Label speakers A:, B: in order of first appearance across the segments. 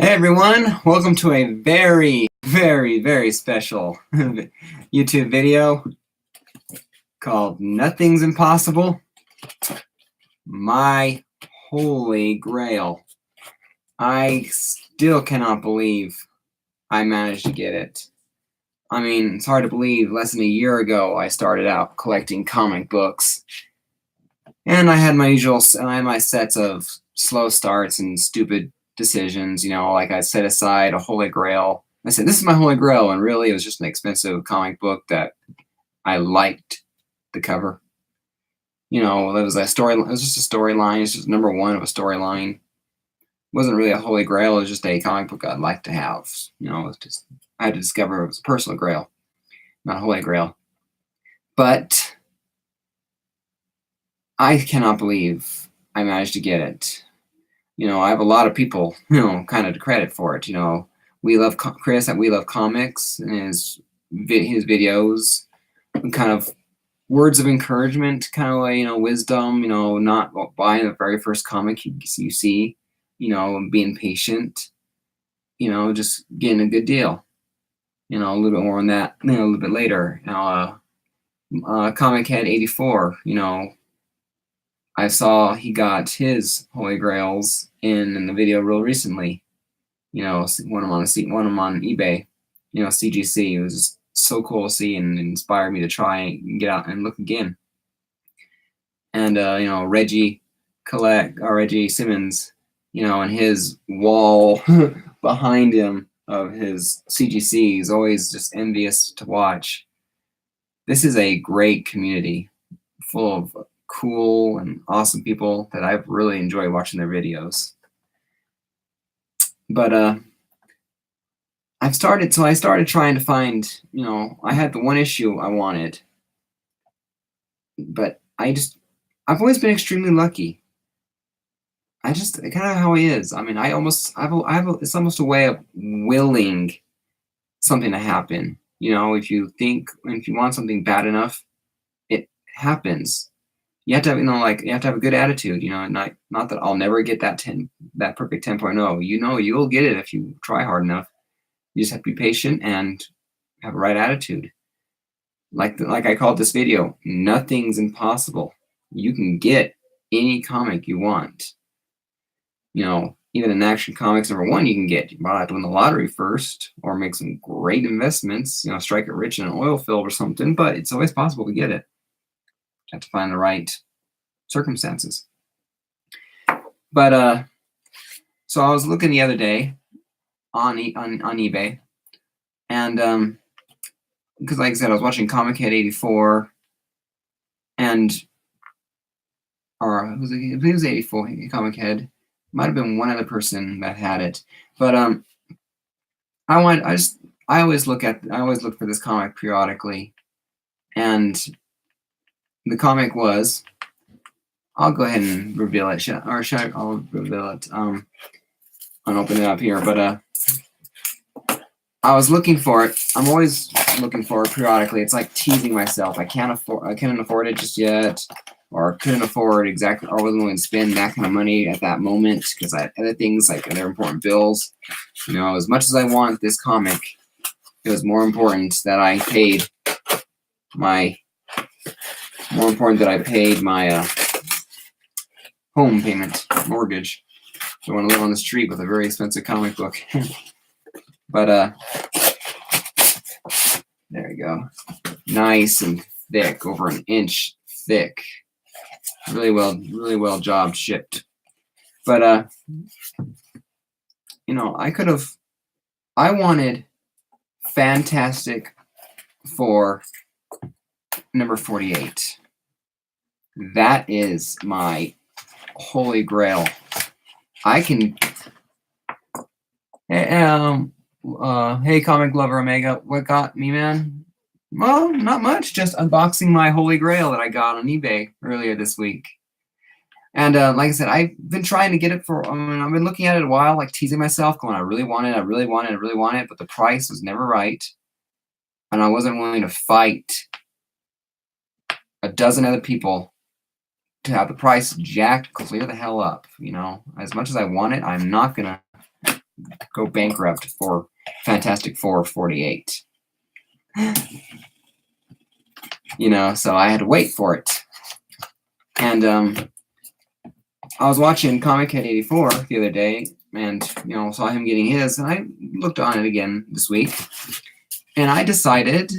A: Hey everyone, welcome to a very special YouTube video called Nothing's Impossible, My Holy Grail. I still cannot believe I managed to get it. I mean, it's hard to believe less than a year ago I started out collecting comic books. And I had my sets of slow starts and stupid decisions, like I set aside a Holy Grail. I said, this is my Holy Grail, and really it was just an expensive comic book that I liked the cover. It was a story. It was just a storyline. It's just number one of a storyline. It wasn't really a Holy Grail. It was just a comic book I'd like to have. I had to discover it was a personal Grail, not a Holy Grail. But I cannot believe I managed to get it. I have a lot of people, kind of to credit for it. Chris at We Love Comics and his videos, and kind of words of encouragement, kind of wisdom. Not buying the very first comic you see, and being patient. Just getting a good deal. A little bit more on that, a little bit later. Comichead84, I saw he got his Holy Grails in the video real recently. One of them on eBay. CGC. It was just so cool to see and inspired me to try and get out and look again. And Reggie Simmons, and his wall behind him of his CGC is always just envious to watch. This is a great community full of cool and awesome people that I've really enjoyed watching their videos. But I started trying to find, I had the one issue I wanted, but I've always been extremely lucky. Kind of how he is. I mean, it's almost a way of willing something to happen. If you want something bad enough, it happens. You have to have, you have to have a good attitude, not that I'll never get that perfect 10.0. You'll get it if you try hard enough. You just have to be patient and have the right attitude. Like I called this video, nothing's impossible. You can get any comic you want. Even in Action Comics #1 you can get. You might have to win the lottery first or make some great investments, strike it rich in an oil field or something, but it's always possible to get it. You have to find the right circumstances. But so I was looking the other day on eBay, and because like I said, I was watching Comichead84, or it was 84 Comichead. Might have been one other person that had it, but I always look for this comic periodically, and the comic was, I'll go ahead and reveal it. I'll reveal it. I'll open it up here, but I was looking for it. I'm always looking for it periodically. It's like teasing myself. I couldn't afford it just yet, or couldn't afford exactly, or wasn't willing to spend that kind of money at that moment because I had other things, like other important bills. As much as I want this comic, it was more important that I paid my home payment, mortgage. I want to live on the street with a very expensive comic book. But there you go. Nice and thick, over an inch thick. Really well job shipped. But I wanted Fantastic Four number 48. That is my Holy Grail. I can. Hey, Comic Lover Omega, what got me, man? Well, not much. Just unboxing my Holy Grail that I got on eBay earlier this week. And like I said, I've been trying to get it I've been looking at it a while, like teasing myself, going, I really want it, but the price was never right. And I wasn't willing to fight a dozen other people to have the price jacked clear the hell up. As much as I want it, I'm not gonna go bankrupt for Fantastic Four 48. So I had to wait for it. And I was watching Comichead84 the other day, and saw him getting his, and I looked on it again this week, and I decided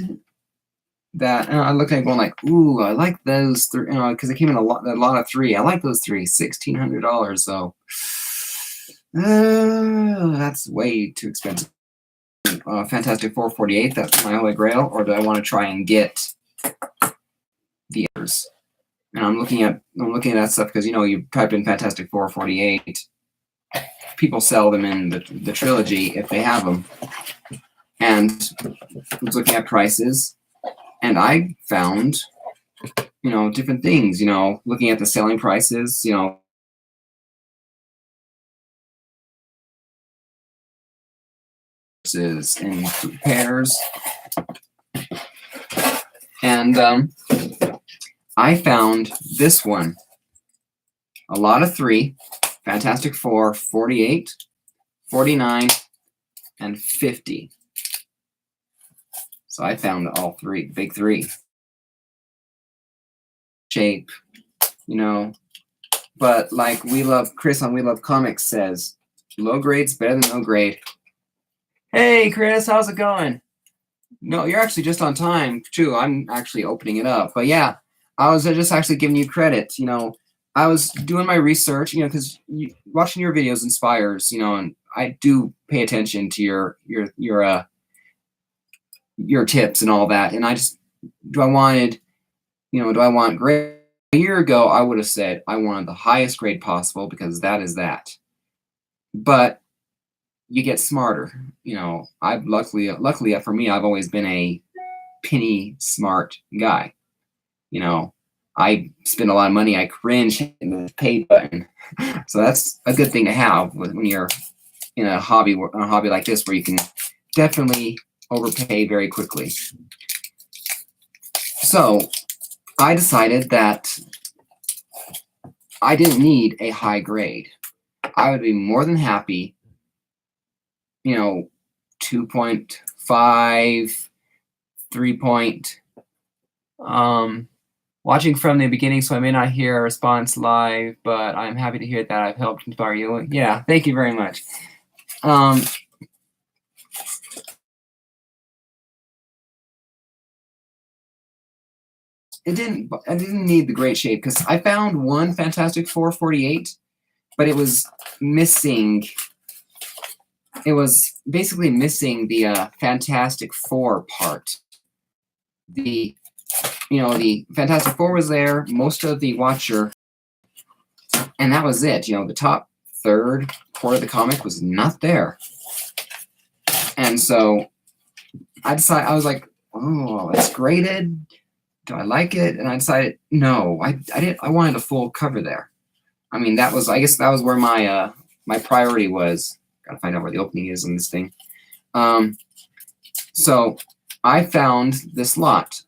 A: that I looked at it going like, ooh, I like those three, because it came in a lot of three. I like those three, $1,600. So that's way too expensive. Fantastic Four 48. That's my holy grail. Or do I want to try and get the others? And I'm looking at that stuff because you type in Fantastic Four 48. People sell them in the trilogy if they have them. And I was looking at prices, and I found, different things, looking at the selling prices, in pairs. And I found this one, a lot of three, Fantastic Four 48, 49, and 50. So I found all three, big three. Shape, but like Chris on We Love Comics says, low grade's better than no grade. Hey Chris, how's it going? No, you're actually just on time too. I'm actually opening it up. But yeah, I was just actually giving you credit. I was doing my research, because watching your videos inspires, and I do pay attention to your tips and all that. And do I want grade? A year ago, I would have said I wanted the highest grade possible because that is that. But you get smarter. I've luckily for me, I've always been a penny smart guy. I spend a lot of money. I cringe in the pay button. So that's a good thing to have when you're in a hobby like this, where you can definitely overpay very quickly. So I decided that I didn't need a high grade. I would be more than happy, 2.5, 3 point. Watching from the beginning, so I may not hear a response live, but I'm happy to hear that I've helped inspire you. Yeah, thank you very much. I didn't need the great shape because I found one Fantastic Four 48, but it was missing. It was basically missing the Fantastic Four part. The Fantastic Four was there, most of the Watcher, and that was it. The top third quarter of the comic was not there. And so I was like, oh, it's graded. Do I like it? And I decided, no, I didn't. I wanted a full cover there. I mean, I guess that was where my my priority was. Gotta find out where the opening is on this thing. So I found this lot.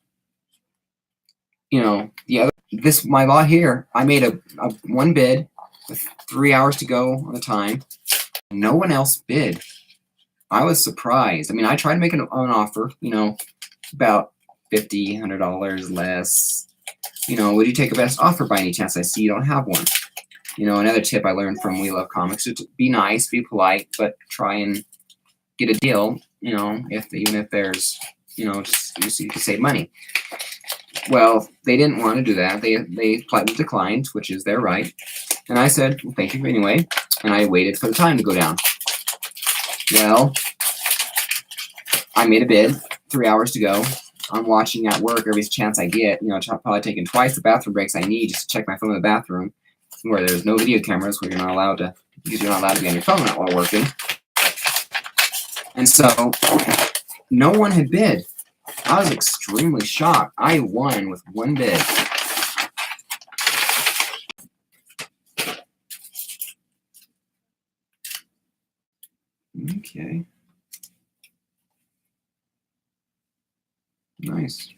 A: My lot here, I made a one bid with 3 hours to go on the time. No one else bid. I was surprised. I mean, I tried to make an offer, about $50, $100 less. Would you take a best offer by any chance? I see you don't have one. Another tip I learned from We Love Comics is to be nice, be polite, but try and get a deal, even if there's, just you can save money. Well, they didn't want to do that. They politely declined, which is their right. And I said, well, thank you anyway. And I waited for the time to go down. Well, I made a bid, 3 hours to go. I'm watching at work every chance I get. Probably taking twice the bathroom breaks I need just to check my phone in the bathroom, where there's no video cameras, where you're not allowed to, because you're not allowed to be on your phone while working. And so no one had bid. I was extremely shocked. I won with one bid. Okay. Nice.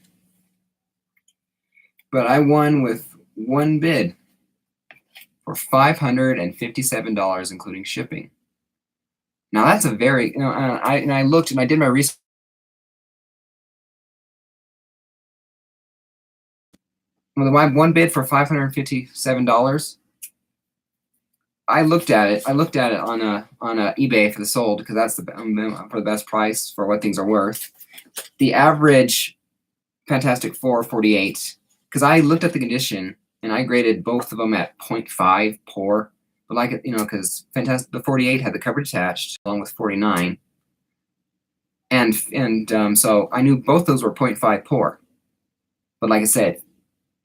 A: But I won with one bid for $557, including shipping. Now that's a very, I looked and I did my research. Well, the one bid for $557. I looked at it. I looked at it on eBay for the sold, because that's for the best price for what things are worth. The average Fantastic Four 48, because I looked at the condition and I graded both of them at 0.5 poor. But like, because the 48 had the cover attached along with 49, and so I knew both those were 0.5 poor. But like I said,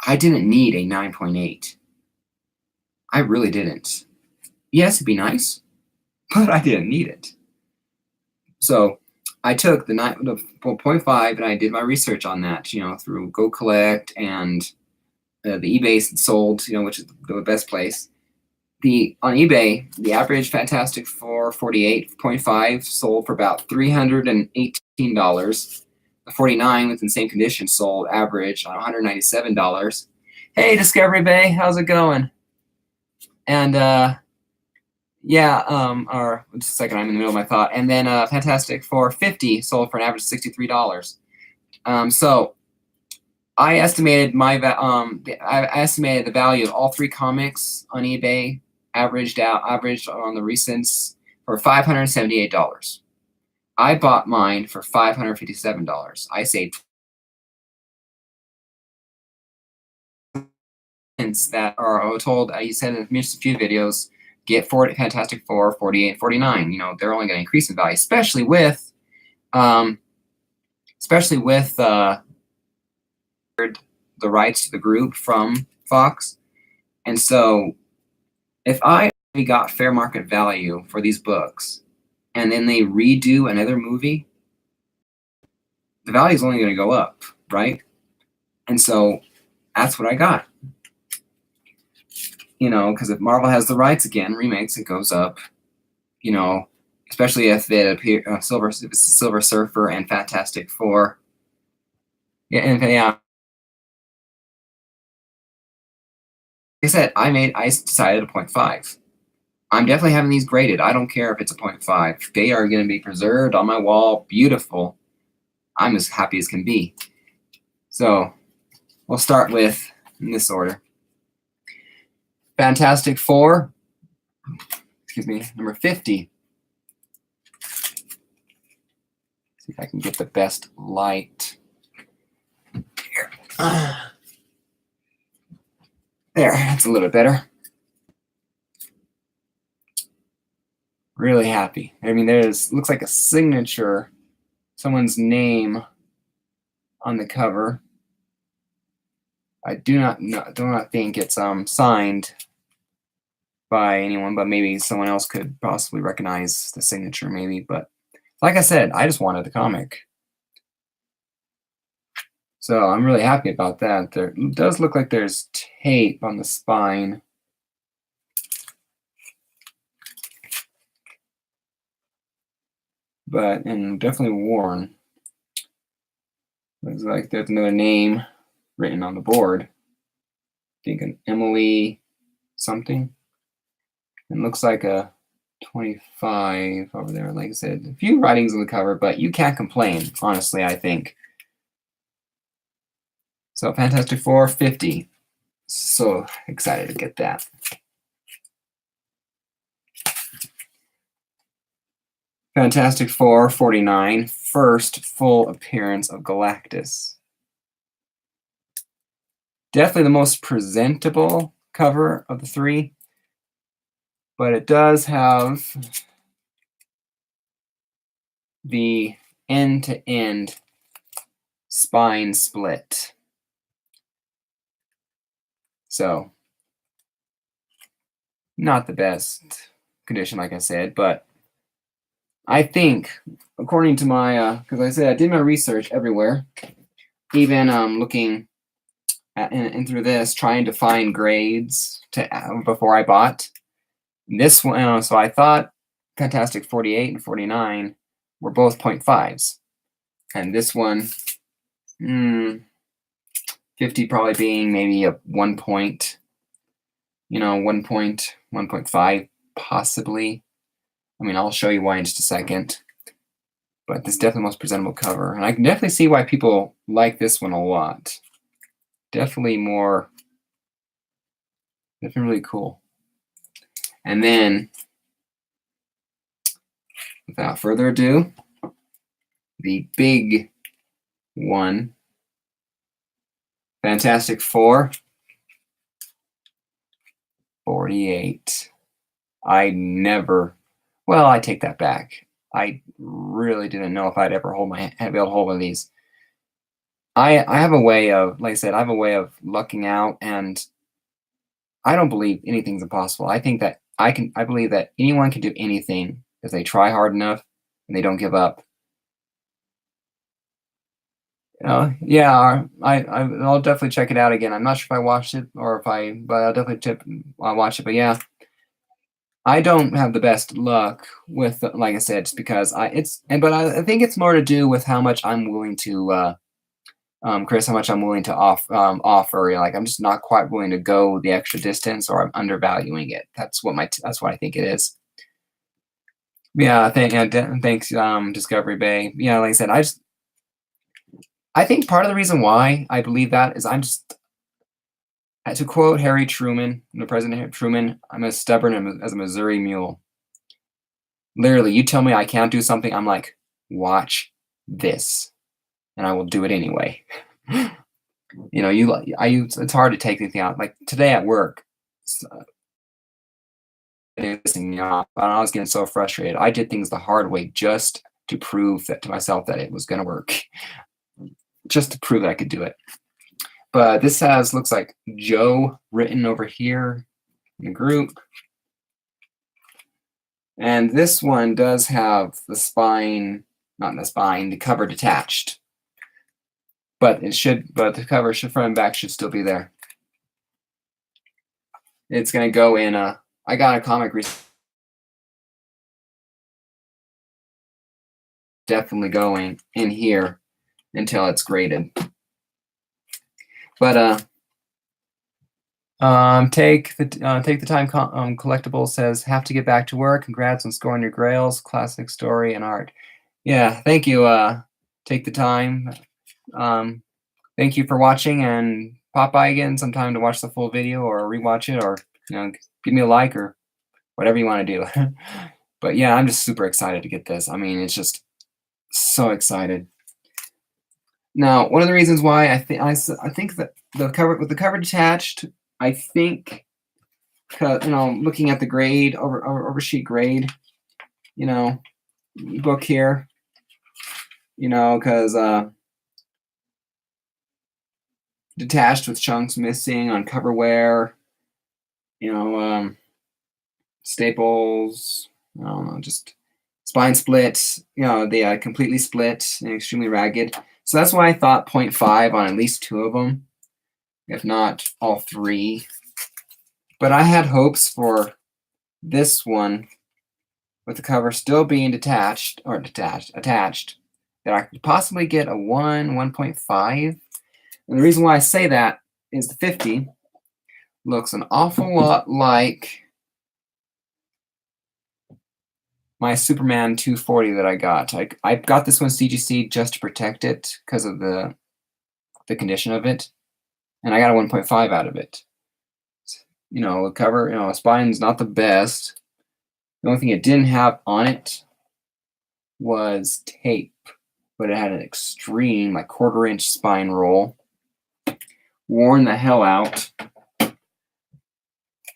A: I didn't need a 9.8. I really didn't. Yes, it'd be nice, but I didn't need it. So I took the 0.5 and I did my research on that, through Go Collect and the eBay sold, which is the best place. On eBay, the average Fantastic Four 48.5 sold for about $318. The 49 with the same condition sold average on $197. Hey, Discovery Bay, how's it going? And yeah, or just a second, I'm in the middle of my thought. And then Fantastic Four 50 sold for an average of $63. So I estimated I estimated the value of all three comics on eBay averaged on the recents for $578. I bought mine for $557. I saved that are told. You said in just a few videos, get Fantastic Four 48 and 49. They're only going to increase in value, especially with the rights to the group from Fox. And so if I got fair market value for these books and then they redo another movie, the value is only going to go up, right? And so that's what I got. Because if Marvel has the rights again, remakes, it goes up. Especially if it appears if it's Silver Surfer and Fantastic Four. Yeah, and yeah. Like I said, I decided a 0.5. I'm definitely having these graded. I don't care if it's a 0.5. They are going to be preserved on my wall, beautiful. I'm as happy as can be. So we'll start with, in this order, Fantastic Four, number 50. See if I can get the best light. Here. There, that's a little bit better. Really happy. I mean, looks like a signature, someone's name on the cover. I do not think it's signed by anyone, but maybe someone else could possibly recognize the signature, maybe. But like I said, I just wanted the comic. So I'm really happy about that. There does look like there's tape on the spine. And definitely worn. Looks like there's another name written on the board. I think an Emily something. It looks like a 25 over there. Like I said, a few writings on the cover, but you can't complain, honestly, I think. So Fantastic Four 50. So excited to get that. Fantastic Four 49, first full appearance of Galactus. Definitely the most presentable cover of the three, but it does have the end-to-end spine split. So, not the best condition, like I said, but I think, according to my, because like I said, I did my research everywhere, even looking at, and through this, trying to find grades before I bought this one. So I thought Fantastic 48 and 49 were both 0.5s, and this one, 50 probably being maybe a 1 point, 1.5 possibly. I mean, I'll show you why in just a second. But this is definitely the most presentable cover. And I can definitely see why people like this one a lot. Definitely really cool. And then, without further ado, the big one, Fantastic Four, 48. I take that back. I really didn't know if I'd ever be able to hold one of these. I have a way of, like I said, I have a way of lucking out, and I don't believe anything's impossible. I think that I believe that anyone can do anything if they try hard enough and they don't give up. Yeah, I'll definitely check it out again. I'm not sure if I watched it but I'll definitely watch it. But yeah, I don't have the best luck with, like I said, just because I think it's more to do with how much I'm willing to, Chris, how much I'm willing to offer. Like I'm just not quite willing to go the extra distance, or I'm undervaluing it. That's what I think it is. Yeah, thanks, Discovery Bay. Yeah, like I said, I think part of the reason why I believe that is to quote Harry Truman, President Truman, I'm as stubborn as a Missouri mule. Literally, you tell me I can't do something, I'm like, watch this, and I will do it anyway. It's hard to take anything out. Like today at work, pissing me off. I was getting so frustrated. I did things the hard way just to prove that to myself that it was going to work, just to prove that I could do it. But this looks like Joe written over here in the group. And this one does have the spine, not the spine, the cover detached. But the cover front and back should still be there. It's going to go in I got a comic definitely going in here until it's graded. But take the time. Collectible says, have to get back to work. Congrats on scoring your Grails, classic story and art. Yeah, thank you. Take the time. Thank you for watching, and pop by again sometime to watch the full video or rewatch it, or give me a like or whatever you want to do. But yeah, I'm just super excited to get this. I mean, it's just so excited. Now, one of the reasons why I think that the cover detached, I think, looking at the grade oversheet grade, book here, because detached with chunks missing on cover wear, staples, I don't know, just spine split, they completely split and extremely ragged. So that's why I thought 0.5 on at least 2 of them, if not all 3. But I had hopes for this one with the cover still being attached, that I could possibly get a 1.5. And the reason why I say that is the 50 looks an awful lot like my Superman 240 that I got. I got this one CGC just to protect it because of the condition of it, and I got a 1.5 out of it. The cover, spine's not the best. The only thing it didn't have on it was tape, but it had an extreme, like 1/4-inch spine roll, worn the hell out.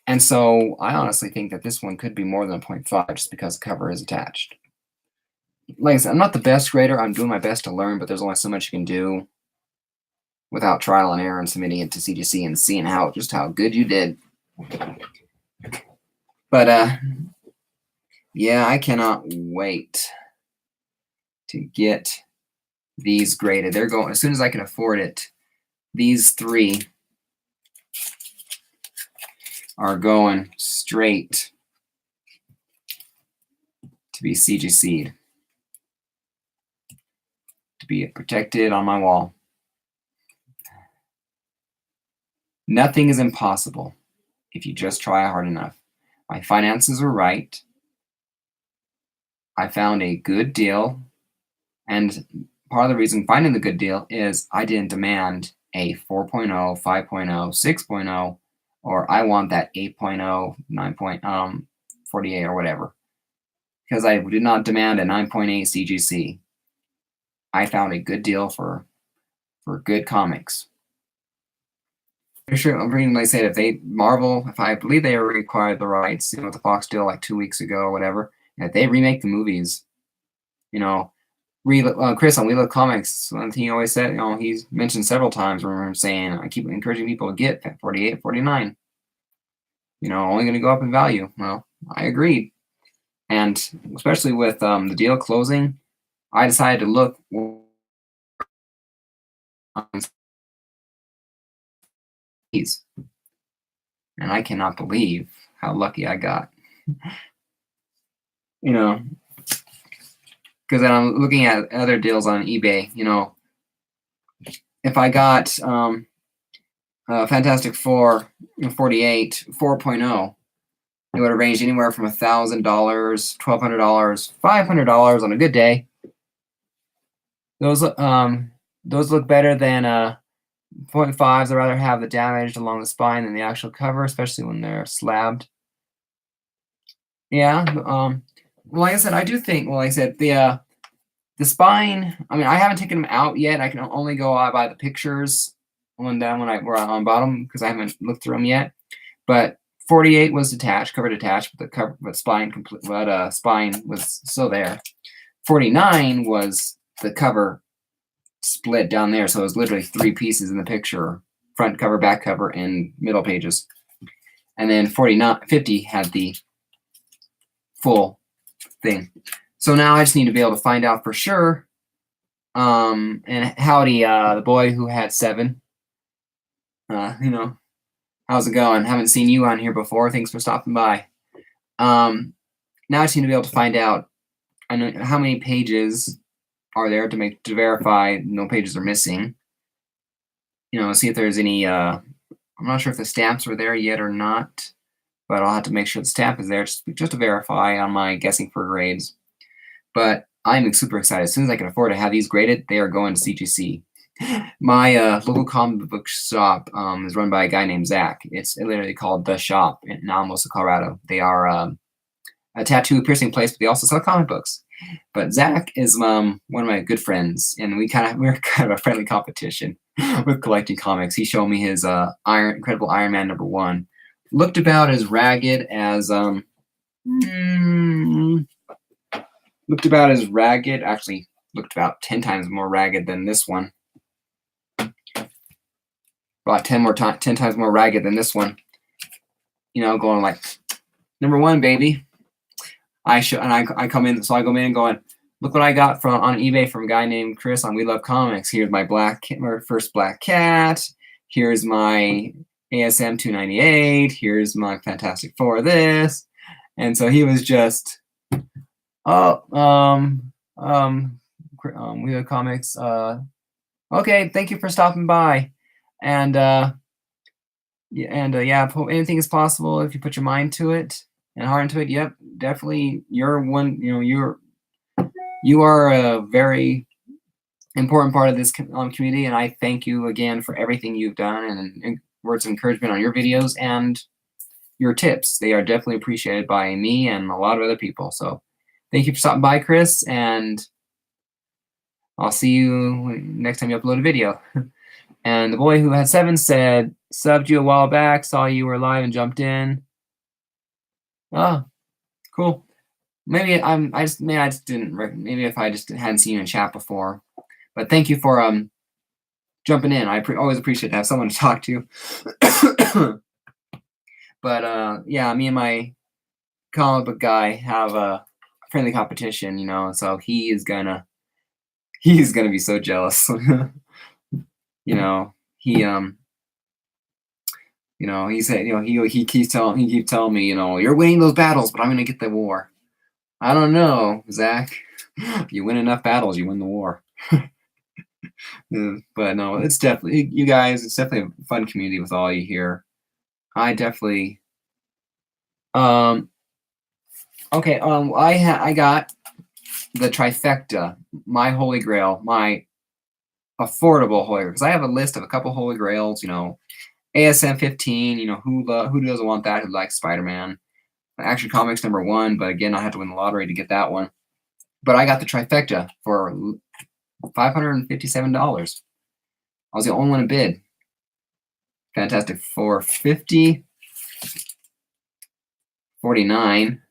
A: And so I honestly think that this one could be more than a 0.5 just because the cover is attached. Like I said, I'm not the best grader. I'm doing my best to learn, but there's only so much you can do without trial and error and submitting it to CGC and seeing how good you did. But yeah, I cannot wait to get these graded. They're going as soon as I can afford it. These 3 are going straight to be CGC'd, to be protected on my wall. Nothing is impossible if you just try hard enough. My finances are right. I found a good deal, and part of the reason finding the good deal is I didn't demand a 4.0, 5.0, 6.0, or I want that 8.0, 9.48 or whatever, because I did not demand a 9.8 CGC. I found a good deal for good comics. Pretty sure I'm reading, like I said, if I believe they required the rights, with the Fox deal like 2 weeks ago or whatever, and if they remake the movies, Chris on We Love Comics, one thing he always said, he's mentioned several times, I remember him saying, I keep encouraging people to get 48, 49, only going to go up in value. Well, I agreed. And especially with the deal closing, I decided to look on these, and I cannot believe how lucky I got. Because then I'm looking at other deals on eBay. If I got Fantastic Four 48 4.0, it would have ranged anywhere from $1,000, $1,200, $500 on a good day. Those look better than 0.5s. I'd rather have the damage along the spine than the actual cover, especially when they're slabbed. Yeah. Well, like I said, I do think. Well, like I said, the spine. I mean, I haven't taken them out yet. I can only go by the pictures when we're on bottom, because I haven't looked through them yet. But 48 was detached, cover detached, but spine was still there. 49 was the cover split down there, so it was literally 3 pieces in the picture: front cover, back cover, and middle pages. And then 50 had the full thing. So now I just need to be able to find out for sure. And howdy, the boy who had 7. How's it going? Haven't seen you on here before. Thanks for stopping by. Now I just need to be able to find out, I know how many pages are there to verify no pages are missing. See if there's any. I'm not sure if the stamps are there yet or not, but I'll have to make sure the stamp is there just to verify on my guessing for grades. But I'm super excited. As soon as I can afford to have these graded, they are going to CGC. My local comic book shop is run by a guy named Zach. It's literally called The Shop in Alamosa, Colorado. They are a tattoo piercing place, but they also sell comic books. But Zach is one of my good friends, and we're kind of a friendly competition with collecting comics. He showed me his Incredible Iron Man #1. Looked about as ragged as actually looked about 10 times more ragged than this one. About 10 times more ragged than this one. Going like, #1, baby. I come in, so I go in going, look what I got on eBay from a guy named Chris on We Love Comics. Here's my first black cat. Here's my ASM 298. Here's my Fantastic Four. This, and so he was just, We Love Comics. Okay, thank you for stopping by, and yeah, anything is possible if you put your mind to it and heart into it. Yep, definitely. You're one. You are a very important part of this community, and I thank you again for everything you've done and words of encouragement on your videos and your tips. They are definitely appreciated by me and a lot of other people. So thank you for stopping by, Chris, and I'll see you next time you upload a video. And the boy who had 7 said, subbed you a while back, saw you were live and jumped in. Oh, cool. Maybe if I just hadn't seen you in chat before. But thank you for jumping in. I always appreciate to have someone to talk to. But yeah, me and my comic book guy have a friendly competition, so he's gonna be so jealous. He said, he keeps telling me, you're winning those battles, but I'm gonna get the war. I don't know, Zach. If you win enough battles, you win the war. But no, it's definitely, you guys, it's definitely a fun community with all you here. I definitely, okay, I got the trifecta, my holy grail, my affordable holy grail, because I have a list of a couple holy grails, you know, ASM 15, you know, who doesn't want that, who likes Spider-Man. Action Comics #1, but again, I had to win the lottery to get that one. But I got the trifecta for $557. I was the only one to bid. Fantastic Four 50, 49,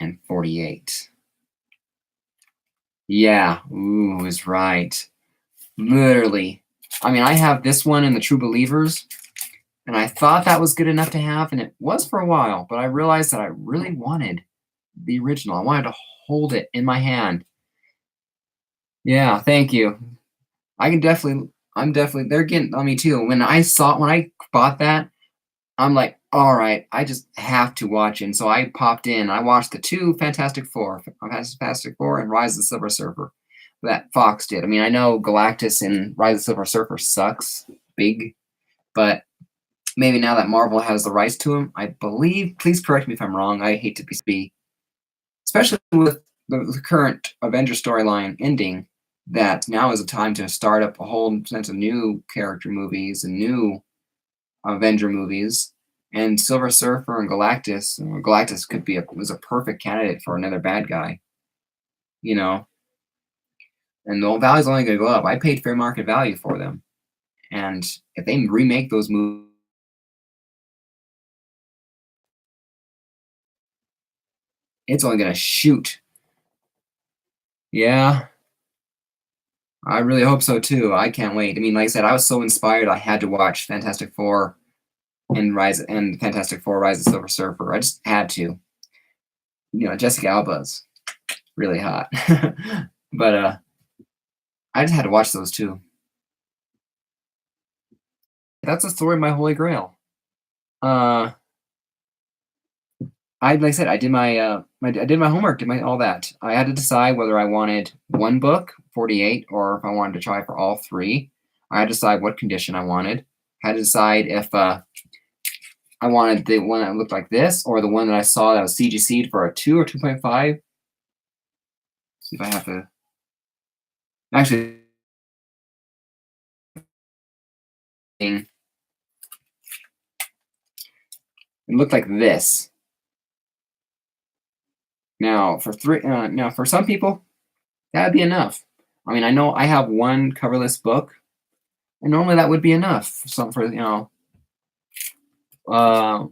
A: and 48. Yeah, ooh, is right. Literally. I mean, I have this one in the True Believers, and I thought that was good enough to have, and it was for a while, but I realized that I really wanted the original. I wanted to hold it in my hand. Yeah, thank you. I'm definitely, they're getting on me too. When I bought that, I'm like, all right, I just have to watch it. And so I popped in, I watched the two Fantastic Four and Rise of the Silver Surfer that Fox did. I mean, I know Galactus and Rise of the Silver Surfer sucks big, but maybe now that Marvel has the rights to him, I believe, please correct me if I'm wrong, I hate to be, especially with the current Avengers storyline ending, that now is a time to start up a whole sense of new character movies and new Avenger movies. And Silver Surfer and Galactus was a perfect candidate for another bad guy, you know. And the value's only going to go up. I paid fair market value for them, and if they remake those movies, it's only going to shoot. Yeah, I really hope so too. I can't wait. I mean, like I said, I was so inspired. I had to watch Fantastic Four and Fantastic Four: Rise of the Silver Surfer. I just had to. You know, Jessica Alba's really hot, but I just had to watch those too. That's the story of my Holy Grail. Like I said, I did my I did my homework, did my all that. I had to decide whether I wanted one book, 48, or if I wanted to try for all three. I had to decide what condition I wanted. I had to decide if I wanted the one that looked like this or the one that I saw that was CGC'd for a 2 or 2.5. See if I have to actually. It looked like this. Now for some people, that'd be enough. I mean, I know I have one coverless book, and normally that would be enough for you know. Are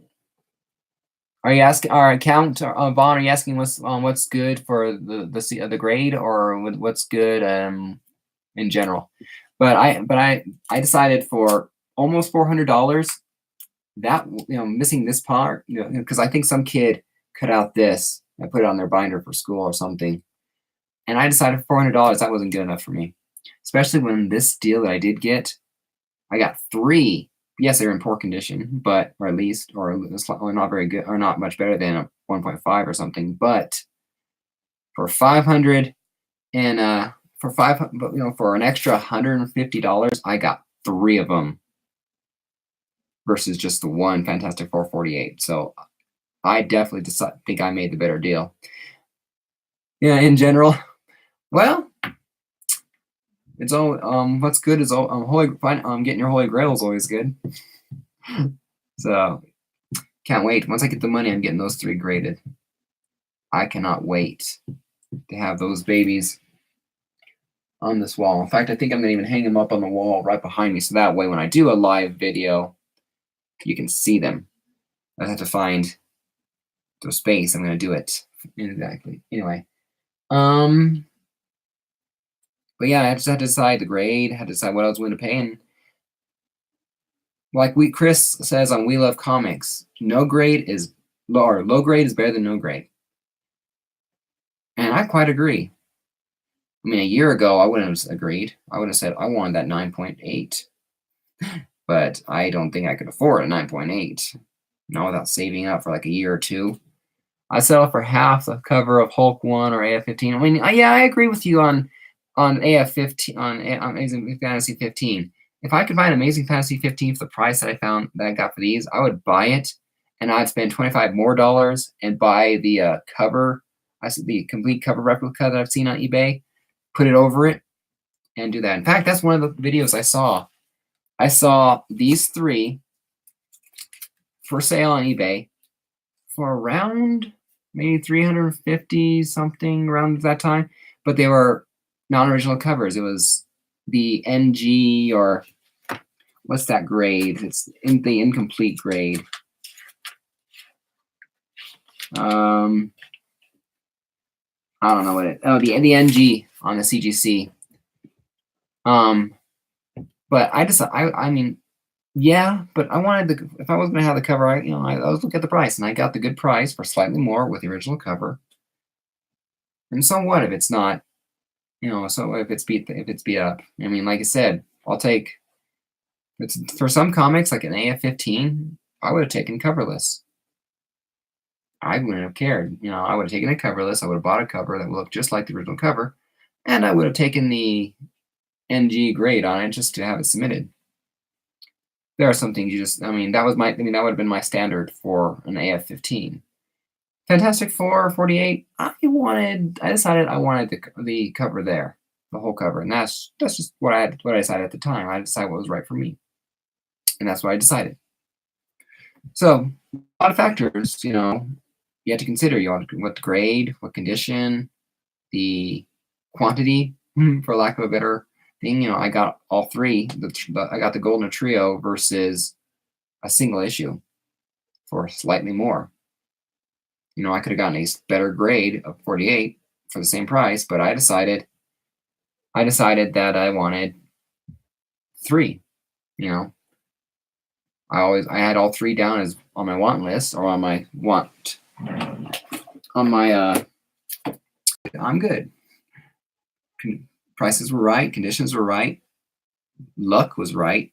A: you asking our account, Vaughn? Are you asking what's good for the grade, or what's good in general? But I decided for almost $400, that, you know, missing this part, you know, because I think some kid cut out this and put it on their binder for school or something, and I decided for $400 that wasn't good enough for me, especially when this deal that I did get, I got 3. Yes, they're in poor condition, but or not very good, or not much better than a 1.5 or something. But for 500 and for an extra $150, I got 3 of them versus just the one Fantastic Four 48. So I definitely think I made the better deal. Yeah, in general, well, it's all what's good is all getting your Holy Grail is always good. So can't wait. Once I get the money, I'm getting those 3 graded. I cannot wait to have those babies on this wall. In fact, I think I'm gonna even hang them up on the wall right behind me, so that way when I do a live video, you can see them. I have to find the space. I'm gonna do it exactly. Anyway, but yeah, I just had to decide the grade. Had to decide what I was willing to pay, and like Chris says on We Love Comics, low grade is better than no grade, and I quite agree. I mean, a year ago, I wouldn't have agreed. I would have said I wanted that 9.8, but I don't think I could afford a 9.8. No, without saving up for like a year or two. I settle for half the cover of Hulk 1 or AF-15. I mean, yeah, I agree with you on AF-15, on Amazing Fantasy 15. If I could buy an Amazing Fantasy 15 for the price that I got for these, I would buy it and I'd spend $25 more and buy the cover. I see the complete cover replica that I've seen on eBay, put it over it, and do that. In fact, that's one of the videos I saw. I saw these three for sale on eBay for around maybe 350 something around that time, but they were non-original covers. It was the NG, or what's that grade? It's in the incomplete grade. I don't know what it. Oh, the NG on the CGC. But I mean, yeah, but I wanted the, if I was going to have the cover, I was looking at the price, and I got the good price for slightly more with the original cover. And so what if it's not, so if it's beat up? I mean, like I said, I'll take. It's for some comics like an AF-15. I would have taken coverless. I wouldn't have cared. I would have taken a coverless. I would have bought a cover that would look just like the original cover, and I would have taken the NG grade on it just to have it submitted. There are some things you just, that would have been my standard for an AF-15. Fantastic Four 48. I decided I wanted the cover there, the whole cover, and that's just what I decided at the time. I decided what was right for me, and that's what I decided. So a lot of factors, you have to consider. What grade, what condition, the quantity, for lack of a better thing. I got all three. I got the Golden Trio versus a single issue for slightly more. I could have gotten a better grade of 48 for the same price, but I decided that I wanted three. I had all three down as on my want list, or on my I'm good. Prices were right, conditions were right, luck was right,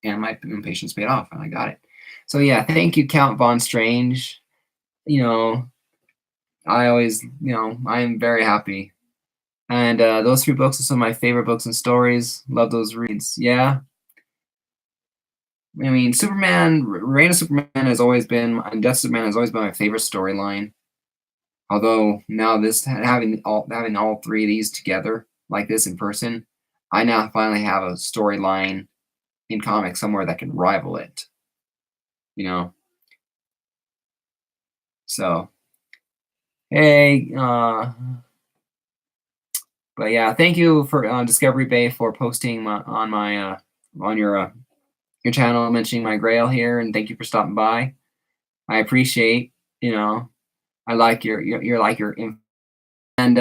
A: and my impatience paid off, and I got it. So yeah, thank you, Count Von Strange. I always, I am very happy. And those three books are some of my favorite books and stories. Love those reads. Yeah. I mean, Superman, Reign of Superman has always been, and Death of Superman has always been my favorite storyline. Although now having all three of these together like this in person, I now finally have a storyline in comics somewhere that can rival it. So, hey, but yeah, thank you for Discovery Bay for posting on your channel, mentioning my Grail here, and thank you for stopping by. I appreciate, I like your and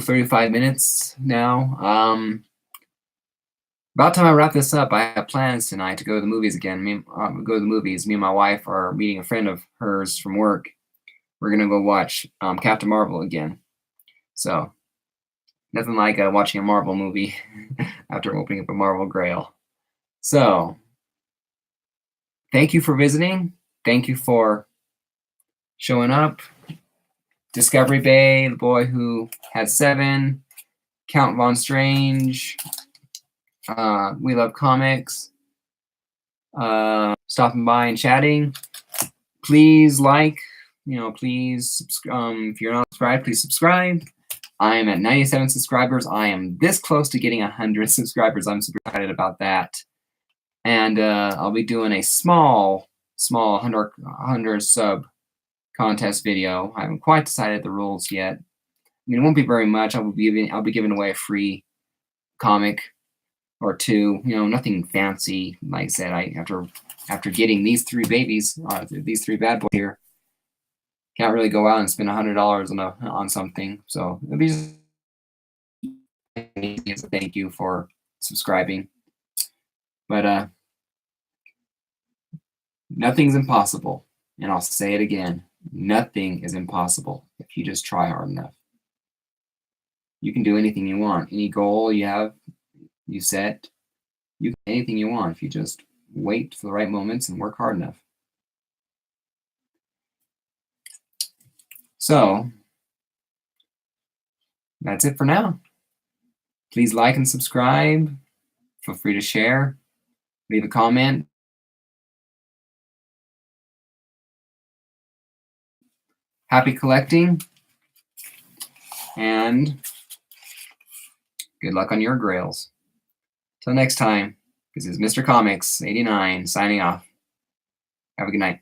A: 35 minutes now. About time I wrap this up. I have plans tonight to go to the movies again. Me and my wife are meeting a friend of hers from work. We're gonna go watch Captain Marvel again. So nothing like watching a Marvel movie after opening up a Marvel Grail. So thank you for visiting. Thank you for showing up. Discovery Bay, the boy who had 7, Count Von Strange, We Love Comics, stopping by and chatting. Please please if you're not subscribed, please subscribe. I am at 97 subscribers. I am this close to getting 100 subscribers. I'm super excited about that. And I'll be doing a small 100 sub contest video. I haven't quite decided the rules yet. It won't be very much. I'll be giving away a free comic or two. Nothing fancy. Like I said, after getting these 3 babies, these 3 bad boys here, can't really go out and spend $100 on something. So it'll be just a thank you for subscribing. But nothing's impossible, and I'll say it again. Nothing is impossible if you just try hard enough. You can do anything you want. Any goal you set, you can do anything you want if you just wait for the right moments and work hard enough. So that's it for now. Please like and subscribe. Feel free to share, leave a comment. Happy collecting, and good luck on your grails. Till next time, this is Mr. Comics 89 signing off. Have a good night.